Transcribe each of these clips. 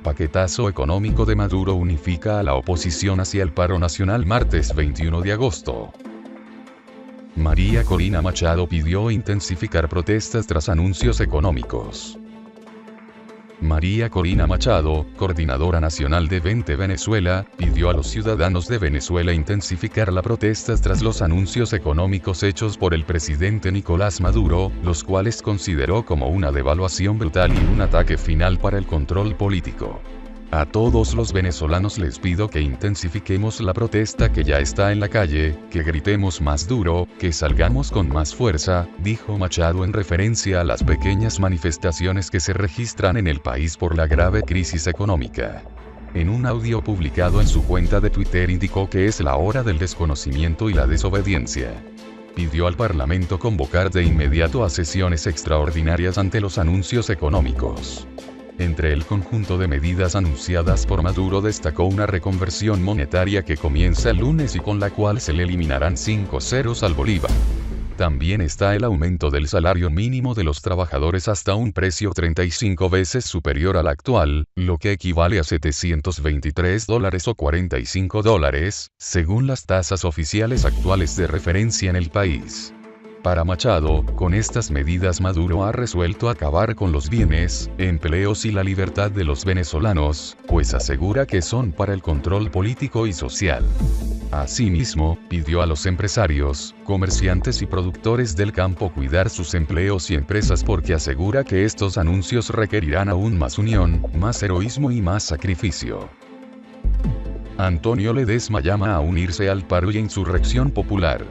paquetazo económico de Maduro unifica a la oposición hacia el paro nacional. Martes 21 de agosto. María Corina Machado pidió intensificar protestas tras anuncios económicos. María Corina Machado, coordinadora nacional de Vente Venezuela, pidió a los ciudadanos de Venezuela intensificar las protestas tras los anuncios económicos hechos por el presidente Nicolás Maduro, los cuales consideró como una devaluación brutal y un ataque final para el control político. A todos los venezolanos les pido que intensifiquemos la protesta que ya está en la calle, que gritemos más duro, que salgamos con más fuerza, dijo Machado en referencia a las pequeñas manifestaciones que se registran en el país por la grave crisis económica. En un audio publicado en su cuenta de Twitter indicó que es la hora del desconocimiento y la desobediencia. Pidió al Parlamento convocar de inmediato a sesiones extraordinarias ante los anuncios económicos. Entre el conjunto de medidas anunciadas por Maduro destacó una reconversión monetaria que comienza el lunes y con la cual se le eliminarán 5 ceros al bolívar. También está el aumento del salario mínimo de los trabajadores hasta un precio 35 veces superior al actual, lo que equivale a $723 o $45, según las tasas oficiales actuales de referencia en el país. Para Machado, con estas medidas Maduro ha resuelto acabar con los bienes, empleos y la libertad de los venezolanos, pues asegura que son para el control político y social. Asimismo, pidió a los empresarios, comerciantes y productores del campo cuidar sus empleos y empresas porque asegura que estos anuncios requerirán aún más unión, más heroísmo y más sacrificio. Antonio Ledesma llama a unirse al paro y insurrección popular.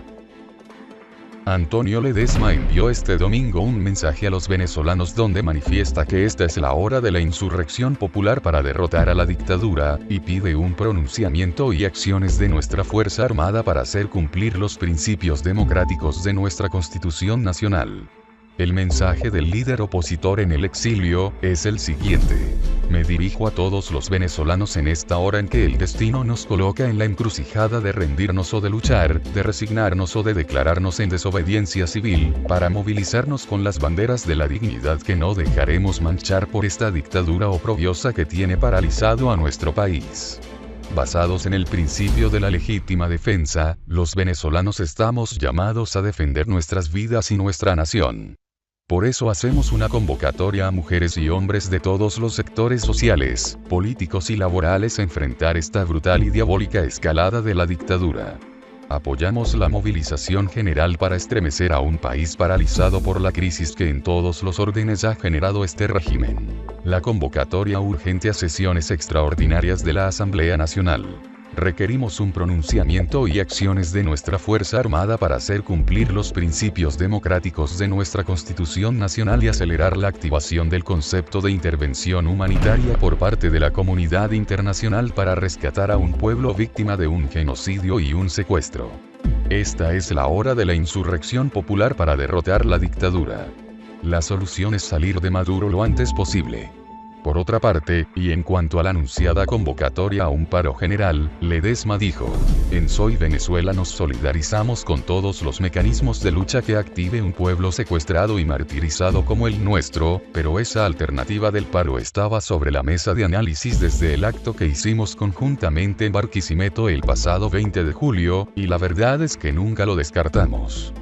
Antonio Ledesma envió este domingo un mensaje a los venezolanos donde manifiesta que esta es la hora de la insurrección popular para derrotar a la dictadura, y pide un pronunciamiento y acciones de nuestra Fuerza Armada para hacer cumplir los principios democráticos de nuestra Constitución Nacional. El mensaje del líder opositor en el exilio es el siguiente: me dirijo a todos los venezolanos en esta hora en que el destino nos coloca en la encrucijada de rendirnos o de luchar, de resignarnos o de declararnos en desobediencia civil, para movilizarnos con las banderas de la dignidad que no dejaremos manchar por esta dictadura oprobiosa que tiene paralizado a nuestro país. Basados en el principio de la legítima defensa, los venezolanos estamos llamados a defender nuestras vidas y nuestra nación. Por eso hacemos una convocatoria a mujeres y hombres de todos los sectores sociales, políticos y laborales a enfrentar esta brutal y diabólica escalada de la dictadura. Apoyamos la movilización general para estremecer a un país paralizado por la crisis que en todos los órdenes ha generado este régimen. La convocatoria urgente a sesiones extraordinarias de la Asamblea Nacional. Requerimos un pronunciamiento y acciones de nuestra Fuerza Armada para hacer cumplir los principios democráticos de nuestra Constitución Nacional y acelerar la activación del concepto de intervención humanitaria por parte de la comunidad internacional para rescatar a un pueblo víctima de un genocidio y un secuestro. Esta es la hora de la insurrección popular para derrotar la dictadura. La solución es salir de Maduro lo antes posible. Por otra parte, y en cuanto a la anunciada convocatoria a un paro general, Ledesma dijo: en Soy Venezuela nos solidarizamos con todos los mecanismos de lucha que active un pueblo secuestrado y martirizado como el nuestro, pero esa alternativa del paro estaba sobre la mesa de análisis desde el acto que hicimos conjuntamente en Barquisimeto el pasado 20 de julio, y la verdad es que nunca lo descartamos.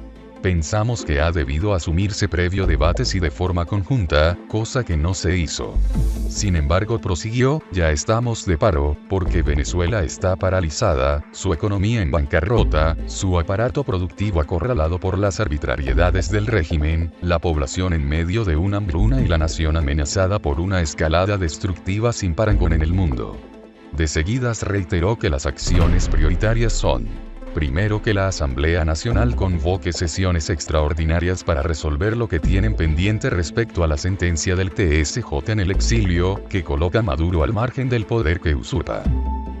Pensamos que ha debido asumirse previo debates y de forma conjunta, cosa que no se hizo. Sin embargo, prosiguió, ya estamos de paro, porque Venezuela está paralizada, su economía en bancarrota, su aparato productivo acorralado por las arbitrariedades del régimen, la población en medio de una hambruna y la nación amenazada por una escalada destructiva sin parangón en el mundo. De seguidas reiteró que las acciones prioritarias son: primero, que la Asamblea Nacional convoque sesiones extraordinarias para resolver lo que tienen pendiente respecto a la sentencia del TSJ en el exilio, que coloca a Maduro al margen del poder que usurpa.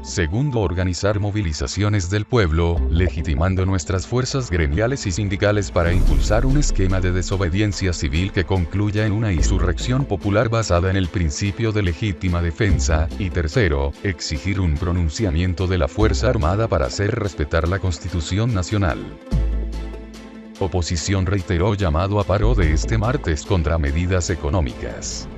Segundo, organizar movilizaciones del pueblo, legitimando nuestras fuerzas gremiales y sindicales para impulsar un esquema de desobediencia civil que concluya en una insurrección popular basada en el principio de legítima defensa. Y tercero, exigir un pronunciamiento de la Fuerza Armada para hacer respetar la Constitución Nacional. Oposición reiteró llamado a paro de este martes contra medidas económicas.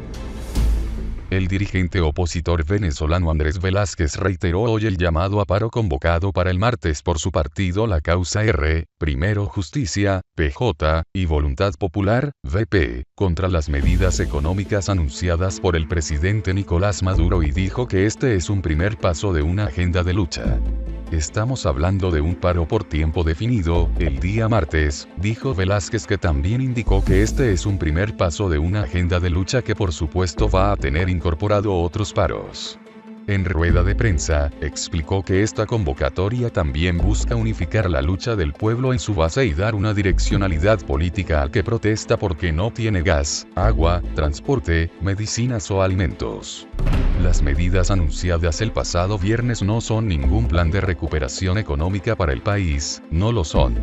El dirigente opositor venezolano Andrés Velázquez reiteró hoy el llamado a paro convocado para el martes por su partido La Causa R, Primero Justicia, PJ, y Voluntad Popular, VP, contra las medidas económicas anunciadas por el presidente Nicolás Maduro y dijo que este es un primer paso de una agenda de lucha. Estamos hablando de un paro por tiempo definido, el día martes, dijo Velázquez, que también indicó que este es un primer paso de una agenda de lucha que por supuesto va a tener incorporado otros paros. En rueda de prensa, explicó que esta convocatoria también busca unificar la lucha del pueblo en su base y dar una direccionalidad política al que protesta porque no tiene gas, agua, transporte, medicinas o alimentos. Las medidas anunciadas el pasado viernes no son ningún plan de recuperación económica para el país, no lo son.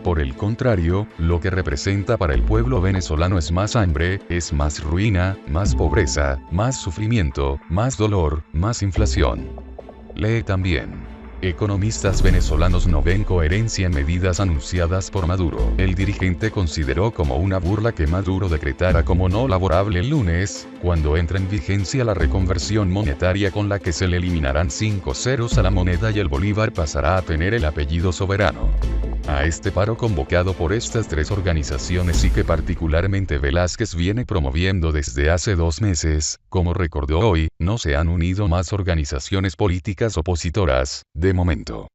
Por el contrario, lo que representa para el pueblo venezolano es más hambre, es más ruina, más pobreza, más sufrimiento, más dolor, más inflación. Lee también. Economistas venezolanos no ven coherencia en medidas anunciadas por Maduro. El dirigente consideró como una burla que Maduro decretara como no laborable el lunes, cuando entra en vigencia la reconversión monetaria con la que se le eliminarán 5 ceros a la moneda y el bolívar pasará a tener el apellido soberano. A este paro convocado por estas tres organizaciones y que particularmente Velázquez viene promoviendo desde hace 2 meses, como recordó hoy, no se han unido más organizaciones políticas opositoras, de momento.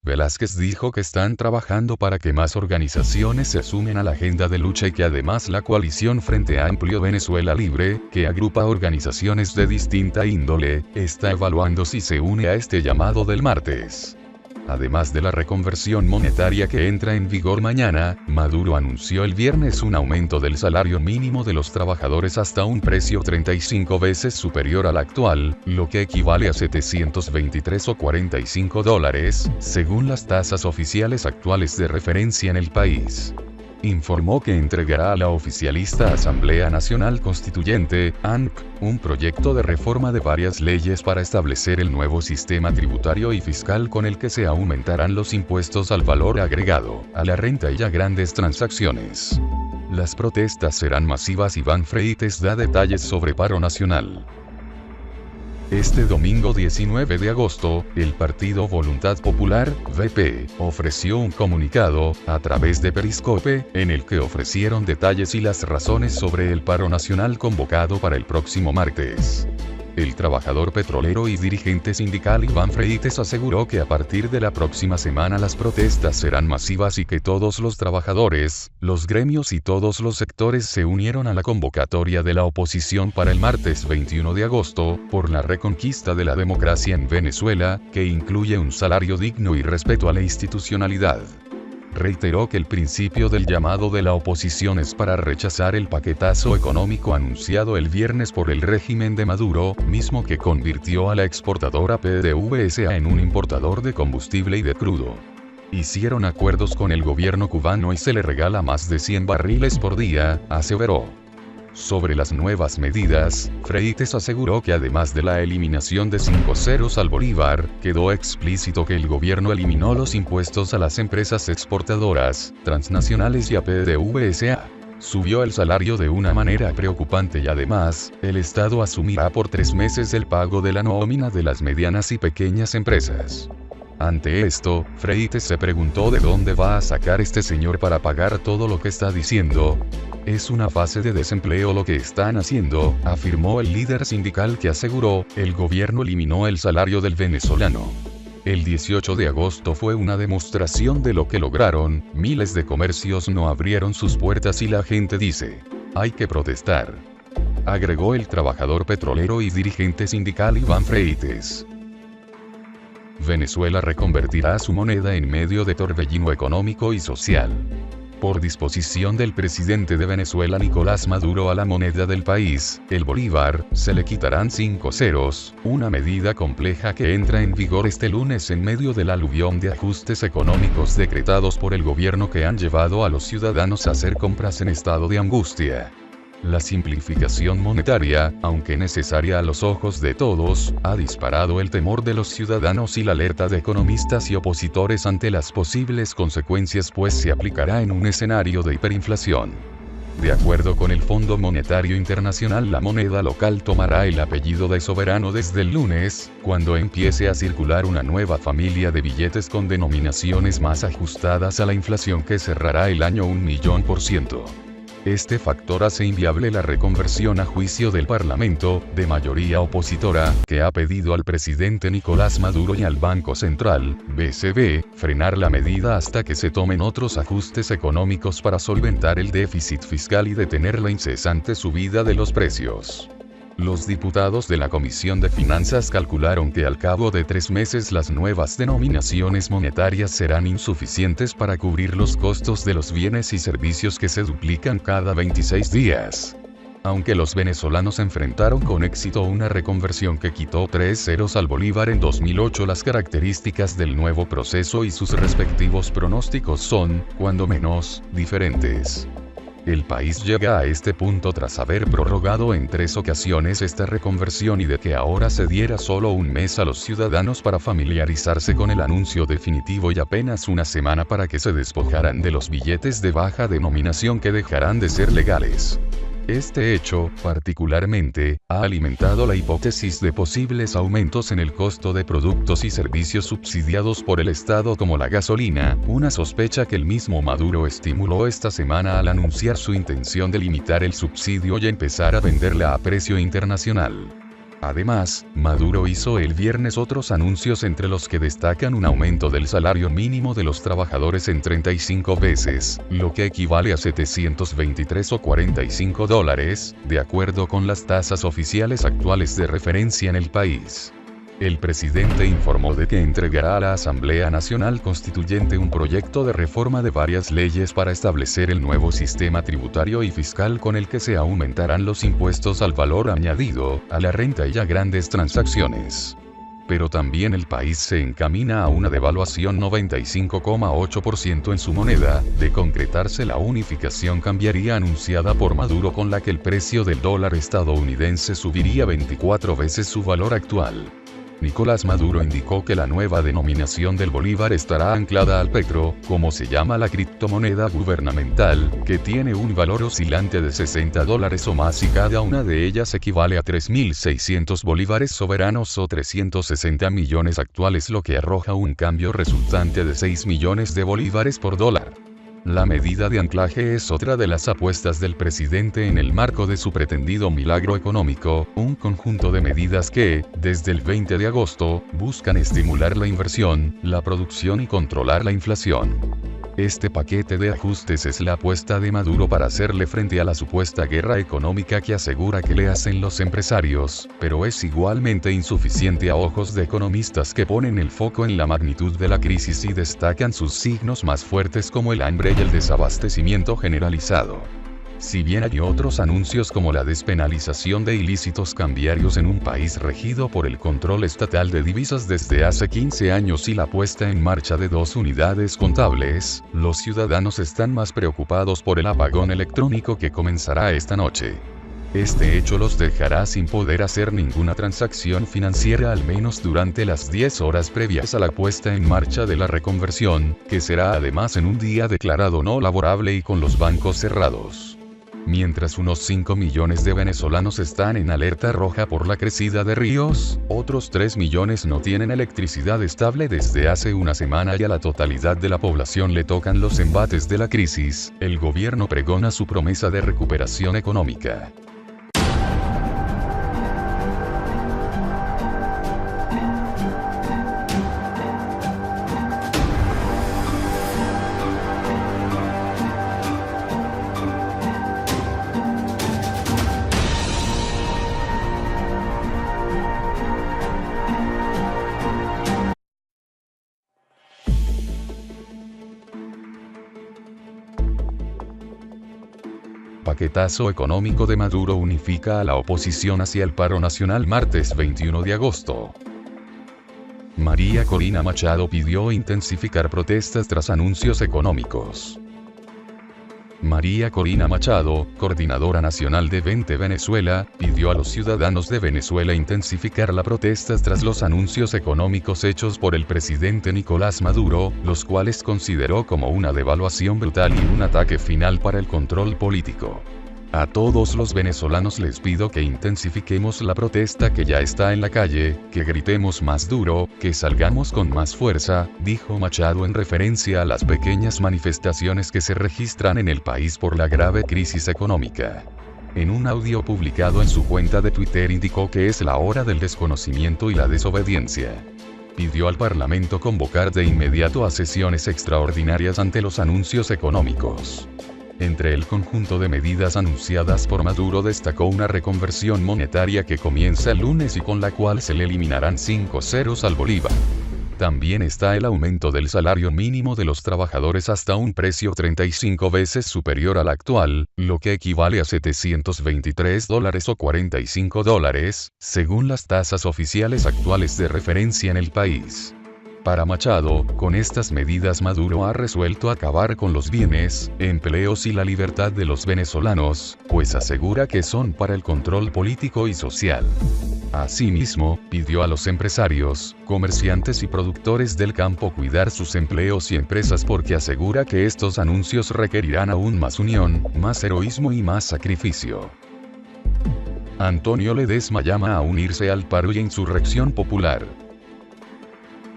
Velázquez dijo que están trabajando para que más organizaciones se sumen a la agenda de lucha y que además la coalición Frente Amplio Venezuela Libre, que agrupa organizaciones de distinta índole, está evaluando si se une a este llamado del martes. Además de la reconversión monetaria que entra en vigor mañana, Maduro anunció el viernes un aumento del salario mínimo de los trabajadores hasta un precio 35 veces superior al actual, lo que equivale a 723 o $45, según las tasas oficiales actuales de referencia en el país. Informó que entregará a la oficialista Asamblea Nacional Constituyente, ANC, un proyecto de reforma de varias leyes para establecer el nuevo sistema tributario y fiscal con el que se aumentarán los impuestos al valor agregado, a la renta y a grandes transacciones. Las protestas serán masivas. Iván Freites da detalles sobre paro nacional. Este domingo 19 de agosto, el partido Voluntad Popular, VP, ofreció un comunicado, a través de Periscope, en el que ofrecieron detalles y las razones sobre el paro nacional convocado para el próximo martes. El trabajador petrolero y dirigente sindical Iván Freites aseguró que a partir de la próxima semana las protestas serán masivas y que todos los trabajadores, los gremios y todos los sectores se unieron a la convocatoria de la oposición para el martes 21 de agosto, por la reconquista de la democracia en Venezuela, que incluye un salario digno y respeto a la institucionalidad. Reiteró que el principio del llamado de la oposición es para rechazar el paquetazo económico anunciado el viernes por el régimen de Maduro, mismo que convirtió a la exportadora PDVSA en un importador de combustible y de crudo. Hicieron acuerdos con el gobierno cubano y se le regala más de 100 barriles por día, aseveró. Sobre las nuevas medidas, Freites aseguró que además de la eliminación de 5 ceros al bolívar, quedó explícito que el gobierno eliminó los impuestos a las empresas exportadoras, transnacionales y a PDVSA. Subió el salario de una manera preocupante y además, el Estado asumirá por 3 meses el pago de la nómina de las medianas y pequeñas empresas. Ante esto, Freites se preguntó de dónde va a sacar este señor para pagar todo lo que está diciendo. Es una fase de desempleo lo que están haciendo, afirmó el líder sindical, que aseguró, el gobierno eliminó el salario del venezolano. El 18 de agosto fue una demostración de lo que lograron, miles de comercios no abrieron sus puertas y la gente dice, hay que protestar. Agregó el trabajador petrolero y dirigente sindical Iván Freites. Venezuela reconvertirá su moneda en medio de torbellino económico y social. Por disposición del presidente de Venezuela Nicolás Maduro a la moneda del país, el bolívar, se le quitarán 5 ceros, una medida compleja que entra en vigor este lunes en medio del aluvión de ajustes económicos decretados por el gobierno que han llevado a los ciudadanos a hacer compras en estado de angustia. La simplificación monetaria, aunque necesaria a los ojos de todos, ha disparado el temor de los ciudadanos y la alerta de economistas y opositores ante las posibles consecuencias, pues se aplicará en un escenario de hiperinflación. De acuerdo con el Fondo Monetario Internacional, la moneda local tomará el apellido de soberano desde el lunes, cuando empiece a circular una nueva familia de billetes con denominaciones más ajustadas a la inflación que cerrará el año 1.000.000%. Este factor hace inviable la reconversión a juicio del Parlamento, de mayoría opositora, que ha pedido al presidente Nicolás Maduro y al Banco Central, BCB, frenar la medida hasta que se tomen otros ajustes económicos para solventar el déficit fiscal y detener la incesante subida de los precios. Los diputados de la Comisión de Finanzas calcularon que al cabo de 3 meses las nuevas denominaciones monetarias serán insuficientes para cubrir los costos de los bienes y servicios que se duplican cada 26 días. Aunque los venezolanos enfrentaron con éxito una reconversión que quitó 3 ceros al bolívar en 2008, las características del nuevo proceso y sus respectivos pronósticos son, cuando menos, diferentes. El país llega a este punto tras haber prorrogado en 3 ocasiones esta reconversión y de que ahora se diera solo un mes a los ciudadanos para familiarizarse con el anuncio definitivo y apenas una semana para que se despojaran de los billetes de baja denominación que dejarán de ser legales. Este hecho, particularmente, ha alimentado la hipótesis de posibles aumentos en el costo de productos y servicios subsidiados por el Estado como la gasolina, una sospecha que el mismo Maduro estimuló esta semana al anunciar su intención de limitar el subsidio y empezar a venderla a precio internacional. Además, Maduro hizo el viernes otros anuncios entre los que destacan un aumento del salario mínimo de los trabajadores en 35 veces, lo que equivale a 723 o $45, de acuerdo con las tasas oficiales actuales de referencia en el país. El presidente informó de que entregará a la Asamblea Nacional Constituyente un proyecto de reforma de varias leyes para establecer el nuevo sistema tributario y fiscal con el que se aumentarán los impuestos al valor añadido, a la renta y a grandes transacciones. Pero también el país se encamina a una devaluación 95,8% en su moneda. De concretarse la unificación cambiaría anunciada por Maduro, con la que el precio del dólar estadounidense subiría 24 veces su valor actual. Nicolás Maduro indicó que la nueva denominación del bolívar estará anclada al petro, como se llama la criptomoneda gubernamental, que tiene un valor oscilante de $60 o más y cada una de ellas equivale a 3.600 bolívares soberanos o 360 millones actuales, lo que arroja un cambio resultante de 6 millones de bolívares por dólar. La medida de anclaje es otra de las apuestas del presidente en el marco de su pretendido milagro económico, un conjunto de medidas que, desde el 20 de agosto, buscan estimular la inversión, la producción y controlar la inflación. Este paquete de ajustes es la apuesta de Maduro para hacerle frente a la supuesta guerra económica que asegura que le hacen los empresarios, pero es igualmente insuficiente a ojos de economistas que ponen el foco en la magnitud de la crisis y destacan sus signos más fuertes como el hambre y el desabastecimiento generalizado. Si bien hay otros anuncios como la despenalización de ilícitos cambiarios en un país regido por el control estatal de divisas desde hace 15 años y la puesta en marcha de 2 unidades contables, los ciudadanos están más preocupados por el apagón electrónico que comenzará esta noche. Este hecho los dejará sin poder hacer ninguna transacción financiera al menos durante las 10 horas previas a la puesta en marcha de la reconversión, que será además en un día declarado no laborable y con los bancos cerrados. Mientras unos 5 millones de venezolanos están en alerta roja por la crecida de ríos, otros 3 millones no tienen electricidad estable desde hace una semana y a la totalidad de la población le tocan los embates de la crisis. El gobierno pregona su promesa de recuperación económica. Paquetazo económico de Maduro unifica a la oposición hacia el paro nacional. Martes 21 de agosto. María Corina Machado pidió intensificar protestas tras anuncios económicos. María Corina Machado, coordinadora nacional de 20 Venezuela, pidió a los ciudadanos de Venezuela intensificar las protestas tras los anuncios económicos hechos por el presidente Nicolás Maduro, los cuales consideró como una devaluación brutal y un ataque final para el control político. A todos los venezolanos les pido que intensifiquemos la protesta que ya está en la calle, que gritemos más duro, que salgamos con más fuerza, dijo Machado en referencia a las pequeñas manifestaciones que se registran en el país por la grave crisis económica. En un audio publicado en su cuenta de Twitter indicó que es la hora del desconocimiento y la desobediencia. Pidió al Parlamento convocar de inmediato a sesiones extraordinarias ante los anuncios económicos. Entre el conjunto de medidas anunciadas por Maduro destacó una reconversión monetaria que comienza el lunes y con la cual se le eliminarán 5 ceros al bolívar. También está el aumento del salario mínimo de los trabajadores hasta un precio 35 veces superior al actual, lo que equivale a $723 o $45, según las tasas oficiales actuales de referencia en el país. Para Machado, con estas medidas Maduro ha resuelto acabar con los bienes, empleos y la libertad de los venezolanos, pues asegura que son para el control político y social. Asimismo, pidió a los empresarios, comerciantes y productores del campo cuidar sus empleos y empresas porque asegura que estos anuncios requerirán aún más unión, más heroísmo y más sacrificio. Antonio Ledesma llama a unirse al paro y insurrección popular.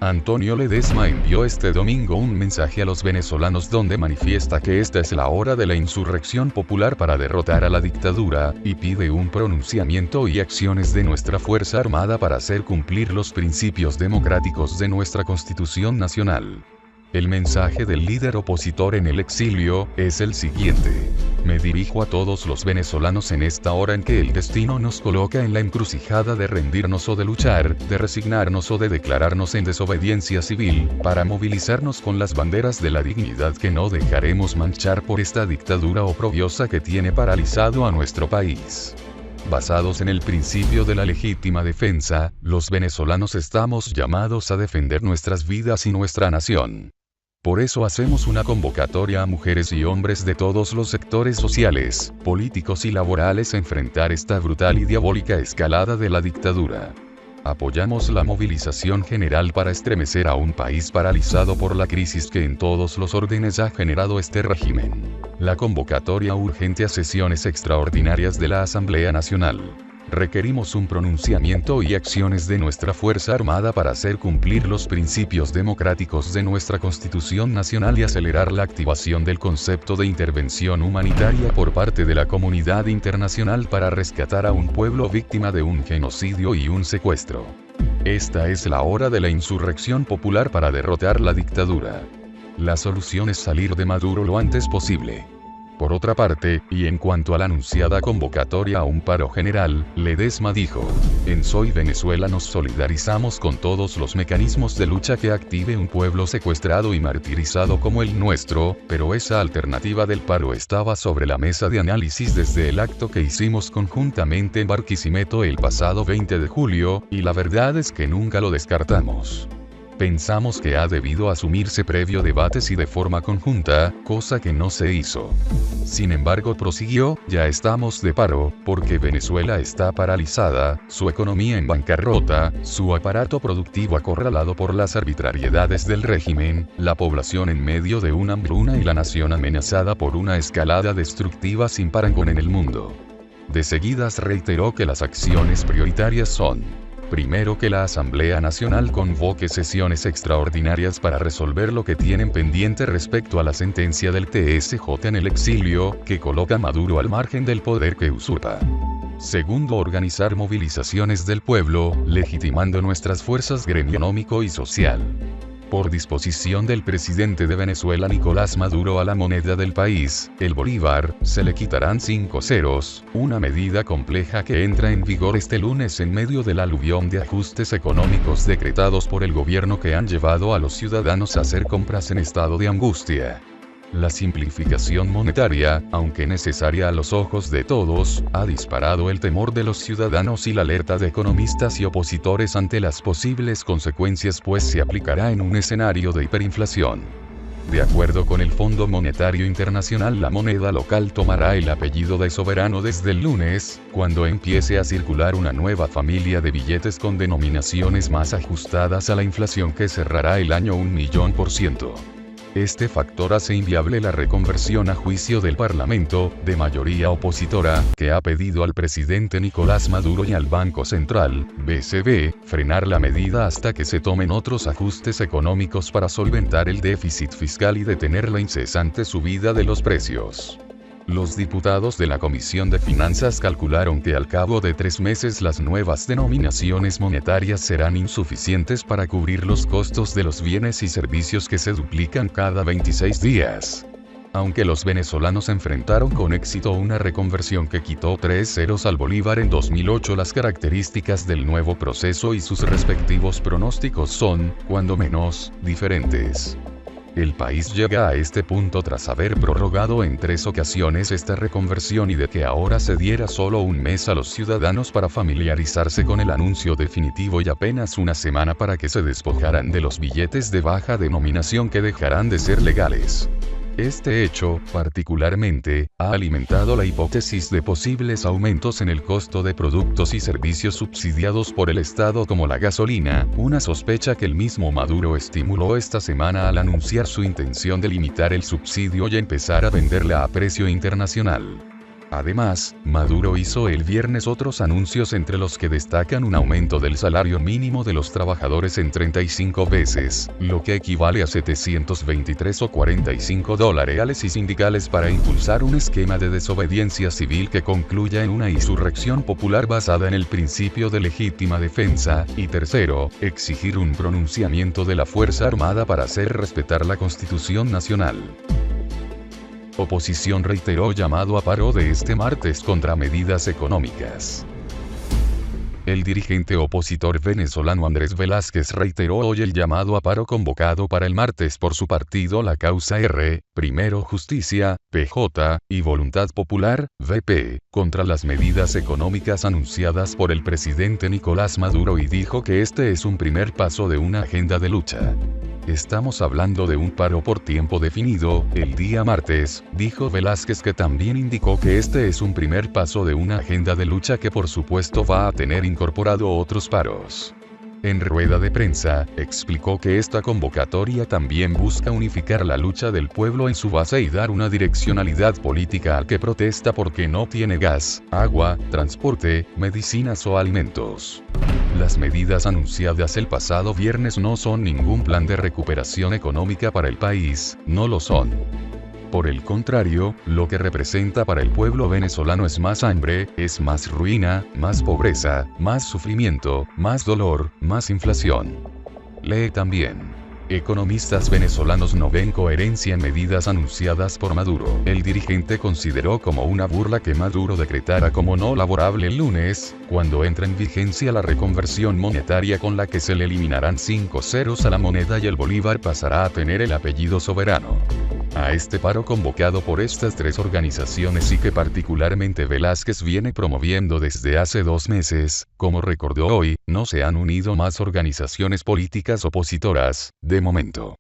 Antonio Ledesma envió este domingo un mensaje a los venezolanos donde manifiesta que esta es la hora de la insurrección popular para derrotar a la dictadura, y pide un pronunciamiento y acciones de nuestra Fuerza Armada para hacer cumplir los principios democráticos de nuestra Constitución Nacional. El mensaje del líder opositor en el exilio es el siguiente: me dirijo a todos los venezolanos en esta hora en que el destino nos coloca en la encrucijada de rendirnos o de luchar, de resignarnos o de declararnos en desobediencia civil, para movilizarnos con las banderas de la dignidad que no dejaremos manchar por esta dictadura oprobiosa que tiene paralizado a nuestro país. Basados en el principio de la legítima defensa, los venezolanos estamos llamados a defender nuestras vidas y nuestra nación. Por eso hacemos una convocatoria a mujeres y hombres de todos los sectores sociales, políticos y laborales a enfrentar esta brutal y diabólica escalada de la dictadura. Apoyamos la movilización general para estremecer a un país paralizado por la crisis que en todos los órdenes ha generado este régimen. La convocatoria urgente a sesiones extraordinarias de la Asamblea Nacional. Requerimos un pronunciamiento y acciones de nuestra Fuerza Armada para hacer cumplir los principios democráticos de nuestra Constitución Nacional y acelerar la activación del concepto de intervención humanitaria por parte de la comunidad internacional para rescatar a un pueblo víctima de un genocidio y un secuestro. Esta es la hora de la insurrección popular para derrotar la dictadura. La solución es salir de Maduro lo antes posible. Por otra parte, y en cuanto a la anunciada convocatoria a un paro general, Ledesma dijo: en Soy Venezuela nos solidarizamos con todos los mecanismos de lucha que active un pueblo secuestrado y martirizado como el nuestro, pero esa alternativa del paro estaba sobre la mesa de análisis desde el acto que hicimos conjuntamente en Barquisimeto el pasado 20 de julio, y la verdad es que nunca lo descartamos. Pensamos que ha debido asumirse previo debates y de forma conjunta, cosa que no se hizo. Sin embargo, prosiguió, ya estamos de paro, porque Venezuela está paralizada, su economía en bancarrota, su aparato productivo acorralado por las arbitrariedades del régimen, la población en medio de una hambruna y la nación amenazada por una escalada destructiva sin parangón en el mundo. De seguidas reiteró que las acciones prioritarias son: primero, que la Asamblea Nacional convoque sesiones extraordinarias para resolver lo que tienen pendiente respecto a la sentencia del TSJ en el exilio, que coloca a Maduro al margen del poder que usurpa. Segundo, organizar movilizaciones del pueblo, legitimando nuestras fuerzas gremio-económico y social. Por disposición del presidente de Venezuela Nicolás Maduro a la moneda del país, el bolívar, se le quitarán 5 ceros, una medida compleja que entra en vigor este lunes en medio del aluvión de ajustes económicos decretados por el gobierno que han llevado a los ciudadanos a hacer compras en estado de angustia. La simplificación monetaria, aunque necesaria a los ojos de todos, ha disparado el temor de los ciudadanos y la alerta de economistas y opositores ante las posibles consecuencias, pues se aplicará en un escenario de hiperinflación. De acuerdo con el Fondo Monetario Internacional, la moneda local tomará el apellido de soberano desde el lunes, cuando empiece a circular una nueva familia de billetes con denominaciones más ajustadas a la inflación que cerrará el año 1.000.000%. Este factor hace inviable la reconversión a juicio del Parlamento, de mayoría opositora, que ha pedido al presidente Nicolás Maduro y al Banco Central, BCB, frenar la medida hasta que se tomen otros ajustes económicos para solventar el déficit fiscal y detener la incesante subida de los precios. Los diputados de la Comisión de Finanzas calcularon que al cabo de 3 meses las nuevas denominaciones monetarias serán insuficientes para cubrir los costos de los bienes y servicios que se duplican cada 26 días. Aunque los venezolanos enfrentaron con éxito una reconversión que quitó 3 ceros al bolívar en 2008, las características del nuevo proceso y sus respectivos pronósticos son, cuando menos, diferentes. El país llega a este punto tras haber prorrogado en 3 ocasiones esta reconversión y de que ahora se diera solo un mes a los ciudadanos para familiarizarse con el anuncio definitivo y apenas una semana para que se despojaran de los billetes de baja denominación que dejarán de ser legales. Este hecho, particularmente, ha alimentado la hipótesis de posibles aumentos en el costo de productos y servicios subsidiados por el Estado como la gasolina, una sospecha que el mismo Maduro estimuló esta semana al anunciar su intención de limitar el subsidio y empezar a venderla a precio internacional. Además, Maduro hizo el viernes otros anuncios entre los que destacan un aumento del salario mínimo de los trabajadores en 35 veces, lo que equivale a 723 o $45 y sindicales para impulsar un esquema de desobediencia civil que concluya en una insurrección popular basada en el principio de legítima defensa, y tercero, exigir un pronunciamiento de la Fuerza Armada para hacer respetar la Constitución Nacional. Oposición reiteró llamado a paro de este martes contra medidas económicas. El dirigente opositor venezolano Andrés Velázquez reiteró hoy el llamado a paro convocado para el martes por su partido La Causa R, Primero Justicia, PJ, y Voluntad Popular, VP, contra las medidas económicas anunciadas por el presidente Nicolás Maduro y dijo que este es un primer paso de una agenda de lucha. Estamos hablando de un paro por tiempo definido, el día martes, dijo Velázquez, que también indicó que este es un primer paso de una agenda de lucha que por supuesto va a tener incorporado otros paros. En rueda de prensa, explicó que esta convocatoria también busca unificar la lucha del pueblo en su base y dar una direccionalidad política al que protesta porque no tiene gas, agua, transporte, medicinas o alimentos. Las medidas anunciadas el pasado viernes no son ningún plan de recuperación económica para el país, no lo son. Por el contrario, lo que representa para el pueblo venezolano es más hambre, es más ruina, más pobreza, más sufrimiento, más dolor, más inflación. Lee también. Economistas venezolanos no ven coherencia en medidas anunciadas por Maduro. El dirigente consideró como una burla que Maduro decretara como no laborable el lunes, cuando entra en vigencia la reconversión monetaria con la que se le eliminarán 5 ceros a la moneda y el bolívar pasará a tener el apellido soberano. A este paro convocado por estas 3 organizaciones y que particularmente Velázquez viene promoviendo desde hace 2 meses, como recordó hoy, no se han unido más organizaciones políticas opositoras, de momento.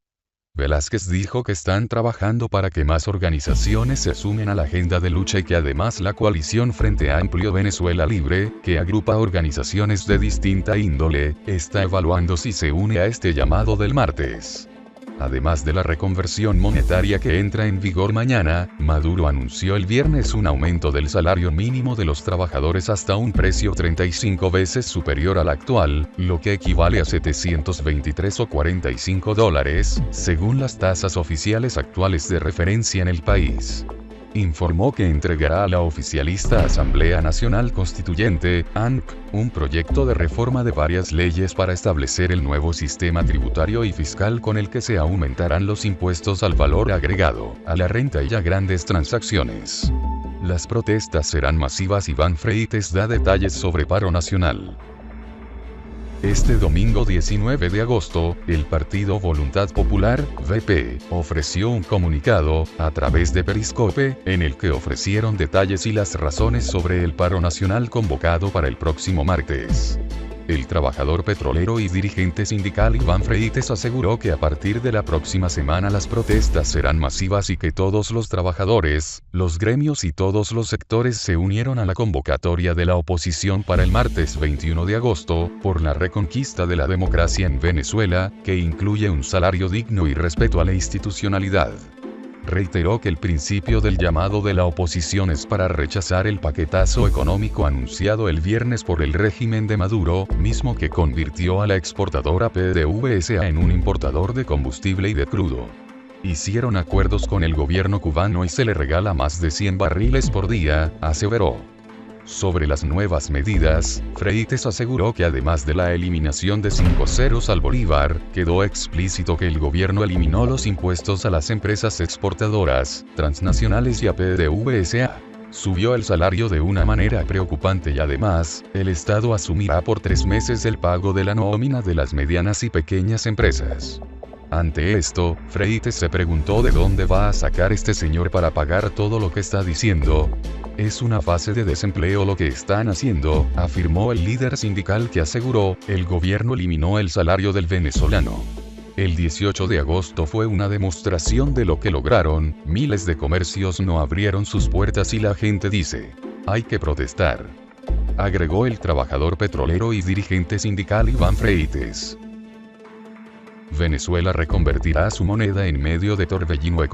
Velázquez dijo que están trabajando para que más organizaciones se sumen a la agenda de lucha y que además la coalición Frente Amplio Venezuela Libre, que agrupa organizaciones de distinta índole, está evaluando si se une a este llamado del martes. Además de la reconversión monetaria que entra en vigor mañana, Maduro anunció el viernes un aumento del salario mínimo de los trabajadores hasta un precio 35 veces superior al actual, lo que equivale a 723 o $45, según las tasas oficiales actuales de referencia en el país. Informó que entregará a la oficialista Asamblea Nacional Constituyente, ANC, un proyecto de reforma de varias leyes para establecer el nuevo sistema tributario y fiscal con el que se aumentarán los impuestos al valor agregado, a la renta y a grandes transacciones. Las protestas serán masivas. Iván Freites da detalles sobre paro nacional. Este domingo 19 de agosto, el partido Voluntad Popular, VP, ofreció un comunicado, a través de Periscope, en el que ofrecieron detalles y las razones sobre el paro nacional convocado para el próximo martes. El trabajador petrolero y dirigente sindical Iván Freites aseguró que a partir de la próxima semana las protestas serán masivas y que todos los trabajadores, los gremios y todos los sectores se unieron a la convocatoria de la oposición para el martes 21 de agosto, por la reconquista de la democracia en Venezuela, que incluye un salario digno y respeto a la institucionalidad. Reiteró que el principio del llamado de la oposición es para rechazar el paquetazo económico anunciado el viernes por el régimen de Maduro, mismo que convirtió a la exportadora PDVSA en un importador de combustible y de crudo. Hicieron acuerdos con el gobierno cubano y se le regala más de 100 barriles por día, aseveró. Sobre las nuevas medidas, Freites aseguró que además de la eliminación de 5 ceros al bolívar, quedó explícito que el gobierno eliminó los impuestos a las empresas exportadoras, transnacionales y a PDVSA. Subió el salario de una manera preocupante y además, el Estado asumirá por 3 meses el pago de la nómina de las medianas y pequeñas empresas. Ante esto, Freites se preguntó de dónde va a sacar este señor para pagar todo lo que está diciendo. Es una fase de desempleo lo que están haciendo, afirmó el líder sindical que aseguró, el gobierno eliminó el salario del venezolano. El 18 de agosto fue una demostración de lo que lograron, miles de comercios no abrieron sus puertas y la gente dice, hay que protestar. Agregó el trabajador petrolero y dirigente sindical Iván Freites. Venezuela reconvertirá su moneda en medio de torbellino económico.